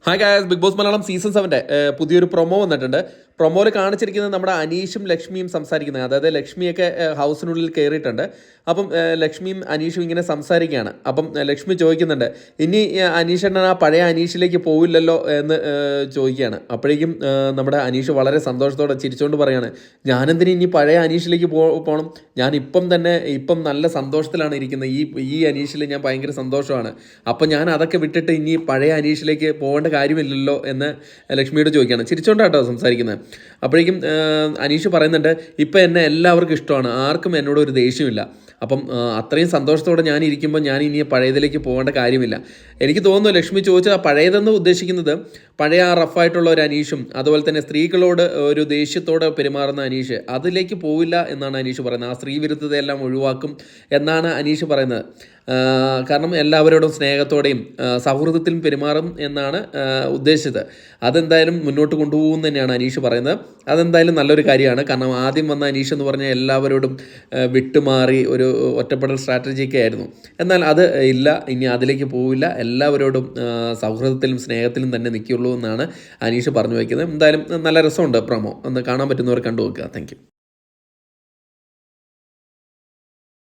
Hi guys, Bigg Boss Malayalam season 7 പുതിയൊരു promo വന്നിട്ടുണ്ട്. പ്രൊമോയിൽ കാണിച്ചിരിക്കുന്നത് നമ്മുടെ അനീഷും ലക്ഷ്മിയും സംസാരിക്കുന്നത്. അതായത് ലക്ഷ്മിയൊക്കെ ഹൗസിനുള്ളിൽ കയറിയിട്ടുണ്ട്. അപ്പം ലക്ഷ്മിയും അനീഷും ഇങ്ങനെ സംസാരിക്കുകയാണ്. അപ്പം ലക്ഷ്മി ചോദിക്കുന്നുണ്ട്, ഇനി അനീഷണ്ണൻ ആ പഴയ അനീഷിലേക്ക് പോവില്ലല്ലോ എന്ന് ചോദിക്കുകയാണ്. അപ്പോഴേക്കും നമ്മുടെ അനീഷ് വളരെ സന്തോഷത്തോടെ ചിരിച്ചുകൊണ്ട് പറയാണ്, ഞാനെന്തിനും ഇനി പഴയ അനീഷിലേക്ക് പോകണം, ഞാൻ ഇപ്പം നല്ല സന്തോഷത്തിലാണ് ഇരിക്കുന്നത്. ഈ അനീഷിൽ ഞാൻ ഭയങ്കര സന്തോഷമാണ്. അപ്പം ഞാൻ അതൊക്കെ വിട്ടിട്ട് ഇനി പഴയ അനീഷിലേക്ക് പോകേണ്ട കാര്യമില്ലല്ലോ എന്ന് ലക്ഷ്മിയോട് ചോദിക്കുകയാണ്. ചിരിച്ചോണ്ടാട്ടോ സംസാരിക്കുന്നത്. അപ്പോഴേക്കും അനീഷ് പറയുന്നുണ്ട്, ഇപ്പം എന്നെ എല്ലാവർക്കും ഇഷ്ടമാണ്, ആർക്കും എന്നോട് ഒരു ദേഷ്യമില്ല. അപ്പം അത്രയും സന്തോഷത്തോടെ ഞാൻ ഇരിക്കുമ്പോൾ ഞാൻ ഇനി പഴയതിലേക്ക് പോകേണ്ട കാര്യമില്ല. എനിക്ക് തോന്നുന്നു ലക്ഷ്മി ചോദിച്ചാൽ പഴയതെന്ന് ഉദ്ദേശിക്കുന്നത് പഴയ ആ റഫായിട്ടുള്ള ഒരു അനീഷും അതുപോലെ തന്നെ സ്ത്രീകളോട് ഒരു ദേഷ്യത്തോടെ പെരുമാറുന്ന അനീഷ്, അതിലേക്ക് പോവില്ല എന്നാണ് അനീഷ് പറയുന്നത്. ആ സ്ത്രീ വിരുദ്ധതയെല്ലാം ഒഴിവാക്കും എന്നാണ് അനീഷ് പറയുന്നത്. കാരണം എല്ലാവരോടും സ്നേഹത്തോടെയും സൗഹൃദത്തിലും പെരുമാറും എന്നാണ് ഉദ്ദേശിച്ചത്. അതെന്തായാലും മുന്നോട്ട് കൊണ്ടുപോകും തന്നെയാണ് അനീഷ് പറയുന്നത്. അതെന്തായാലും നല്ലൊരു കാര്യമാണ്. കാരണം ആദ്യം വന്ന അനീഷ് എന്ന് പറഞ്ഞാൽ എല്ലാവരോടും വിട്ടുമാറി ഒരു ഒറ്റപ്പെടൽ സ്ട്രാറ്റജിയൊക്കെ ആയിരുന്നു. എന്നാൽ അത് ഇല്ല, ഇനി അതിലേക്ക് പോവില്ല, എല്ലാവരോടും സൗഹൃദത്തിലും സ്നേഹത്തിലും തന്നെ നിൽക്കുള്ളൂ എന്നാണ് അനീഷ് പറഞ്ഞു വയ്ക്കുന്നത്. എന്തായാലും നല്ല രസമുണ്ട് പ്രൊമോ. ഒന്ന് കാണാൻ പറ്റുന്നവർ കണ്ടു നോക്കുക. Thank you.